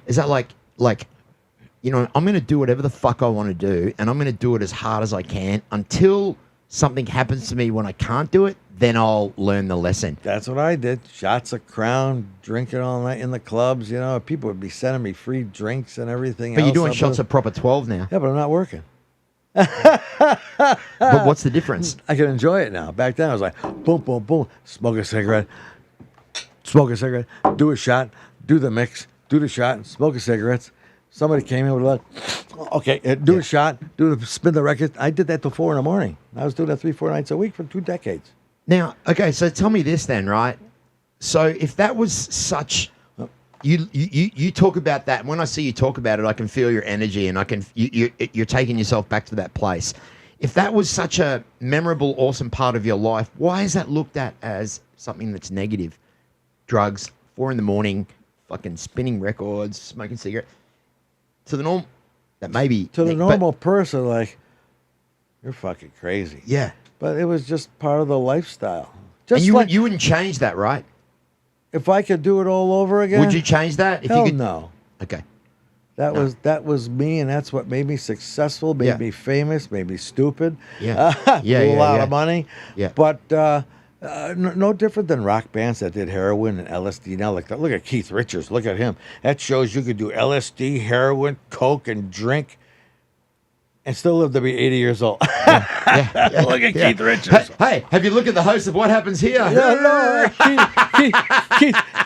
Is that like? I'm going to do whatever the fuck I want to do, and I'm going to do it as hard as I can until something happens to me when I can't do it. Then I'll learn the lesson. That's what I did. Shots of Crown, drinking all night in the clubs. People would be sending me free drinks and everything. But you're doing shots of proper 12 now. Yeah, but I'm not working. But what's the difference? I can enjoy it now. Back then, I was like, boom, boom, boom. Smoke a cigarette, do a shot, do the mix, do the shot, smoke a cigarette, somebody came in with a okay, do a shot, spin the record. I did that till 4 a.m. I was doing that 3-4 nights a week for 2 decades. Now, okay, so tell me this then, right? So if that was such, you talk about that. And when I see you talk about it, I can feel your energy, and I can you're taking yourself back to that place. If that was such a memorable, awesome part of your life, why is that looked at as something that's negative? Drugs, 4 a.m, fucking spinning records, smoking cigarettes. To the norm, that maybe to the normal person, like, you're fucking crazy. Yeah, but it was just part of the lifestyle. And you wouldn't change that, right? If I could do it all over again, would you change that? If hell you could? No. Okay. That was me, and that's what made me successful, made me famous, made me stupid. Yeah. A lot of money. Yeah. But no different than rock bands that did heroin and LSD. Now look at Keith Richards. Look at him. That shows you could do LSD, heroin, coke, and drink, and still live to be 80 years old. Look at Keith Richards. Hey, have you looked at the host of What Happens Here? Yeah, no,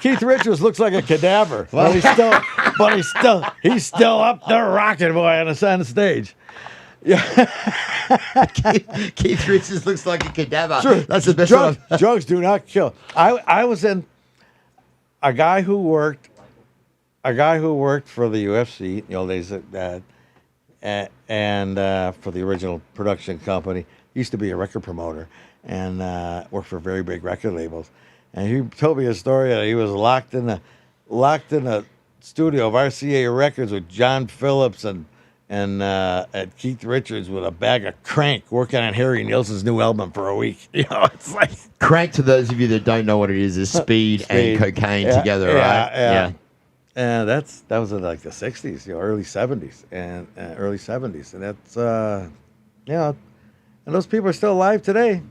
Keith Richards looks like a cadaver, but he's still up there rocking, boy, on the stage. Yeah, Keith Richards looks like a cadaver. Sure. That's the best one. Drugs do not kill. I was in a guy who worked for the UFC in the old days, and for the original production company. He used to be a record promoter and worked for very big record labels. And he told me a story that he was locked in a studio of RCA Records with John Phillips and Keith Richards with a bag of crank working on Harry Nilsson's new album for a week. You know, it's like crank. To those of you that don't know what it is speed and cocaine together, right? Yeah. And that was in like the 60s, early 70s, and early 70s. And that's, and those people are still alive today.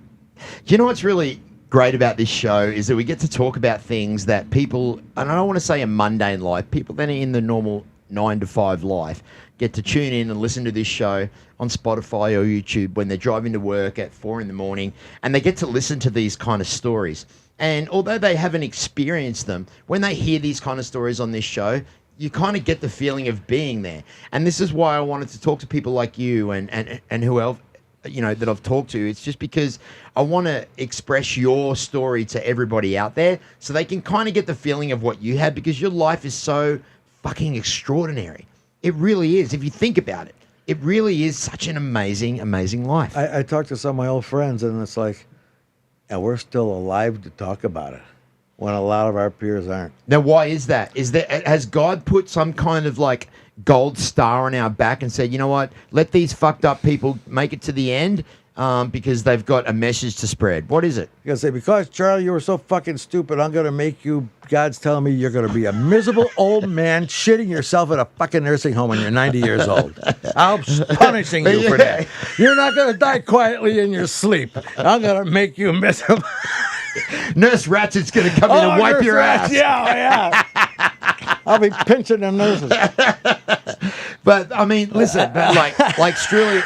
You know what's really great about this show is that we get to talk about things that people, and I don't want to say a mundane life, people that are in the normal 9-to-5 life get to tune in and listen to this show on Spotify or YouTube when they're driving to work at 4 a.m, and they get to listen to these kind of stories. And although they haven't experienced them, when they hear these kind of stories on this show, you kind of get the feeling of being there. And this is why I wanted to talk to people like you and who else, that I've talked to. It's just because I want to express your story to everybody out there so they can kind of get the feeling of what you had, because your life is so fucking extraordinary. It really is. If you think about it, it really is such an amazing, amazing life. I talked to some of my old friends, and it's like, and we're still alive to talk about it when a lot of our peers aren't. Now, why is that? Has God put some kind of like gold star on our back and said, you know what, let these fucked up people make it to the end because they've got a message to spread? What is it? You're going to say, because, Charlie, you were so fucking stupid, I'm going to make you, God's telling me you're going to be a miserable old man shitting yourself at a fucking nursing home when you're 90 years old. I'm punishing you for that. You're not going to die quietly in your sleep. I'm going to make you miserable. Nurse Ratchet's going to come in and wipe your ass. Yeah. I'll be pinching the nurses. But I mean, listen, like truly,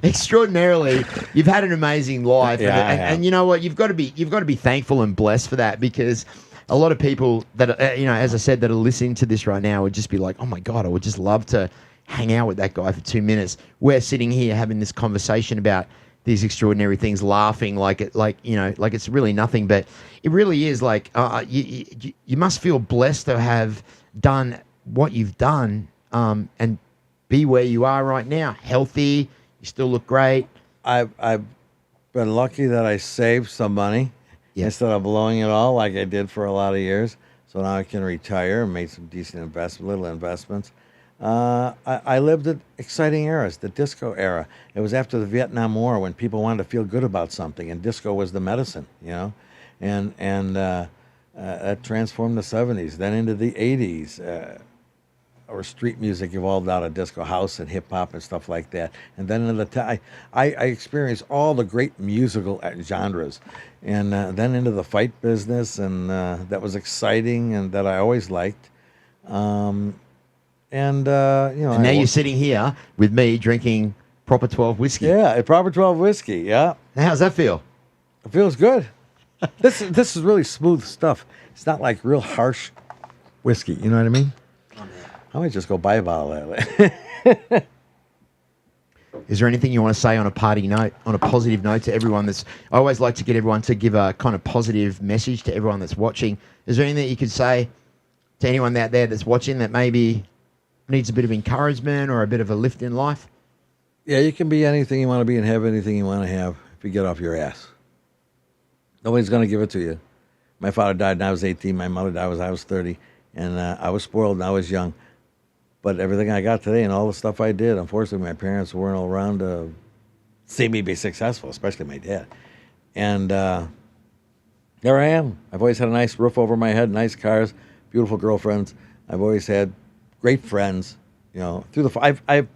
extraordinarily, you've had an amazing life, and you know what? You've got to be thankful and blessed for that, because a lot of people that as I said, that are listening to this right now would just be like, oh my God, I would just love to hang out with that guy for 2 minutes. We're sitting here having this conversation about these extraordinary things, laughing like it's really nothing, but it really is. Like you must feel blessed to have done what you've done, and be where you are right now, healthy. You still look great. I've been lucky that I saved some money instead of blowing it all like I did for a lot of years. So now I can retire and make some decent little investments. I lived at exciting eras, the disco era. It was after the Vietnam War when people wanted to feel good about something, and disco was the medicine, and that transformed the 70s, then into the 80s, or street music evolved out of disco, house and hip hop and stuff like that. And then into I experienced all the great musical genres, and then into the fight business, and that was exciting and that I always liked. And now you're sitting here with me drinking Proper 12 whiskey. Yeah, Proper 12 whiskey. Yeah. How's that feel? It feels good. This is really smooth stuff. It's not like real harsh whiskey. You know what I mean? I might just go buy a bottle of that. Is there anything you want to say on a party note, on a positive note to everyone that's... I always like to get everyone to give a kind of positive message to everyone that's watching. Is there anything that you could say to anyone out there that's watching that maybe needs a bit of encouragement or a bit of a lift in life? Yeah, you can be anything you want to be and have anything you want to have if you get off your ass. Nobody's going to give it to you. My father died when I was 18. My mother died when I was 30. And I was spoiled and I was young. But everything I got today and all the stuff I did, unfortunately, my parents weren't around to see me be successful, especially my dad. And there I am. I've always had a nice roof over my head, nice cars, beautiful girlfriends. I've always had great friends. You know, through the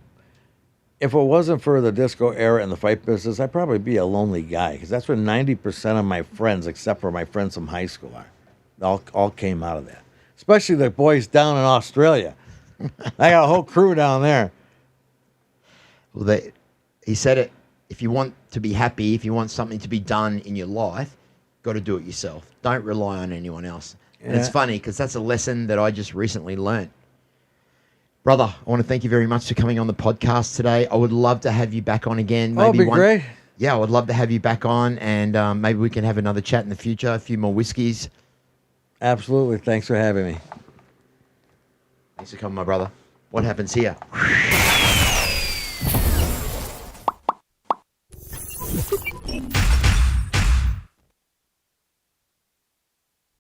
if it wasn't for the disco era and the fight business, I'd probably be a lonely guy because that's where 90% of my friends, except for my friends from high school, are. All came out of that. Especially the boys down in Australia. I got a whole crew down there. Well, he said it. If you want to be happy, if you want something to be done in your life, got to do it yourself. Don't rely on anyone else. Yeah. And it's funny because that's a lesson that I just recently learned. Brother, I want to thank you very much for coming on the podcast today. I would love to have you back on again. Maybe that'd be great. Yeah, I would love to have you back on, and maybe we can have another chat in the future, a few more whiskeys. Absolutely. Thanks for having me. Thanks for coming, my brother. What happens here?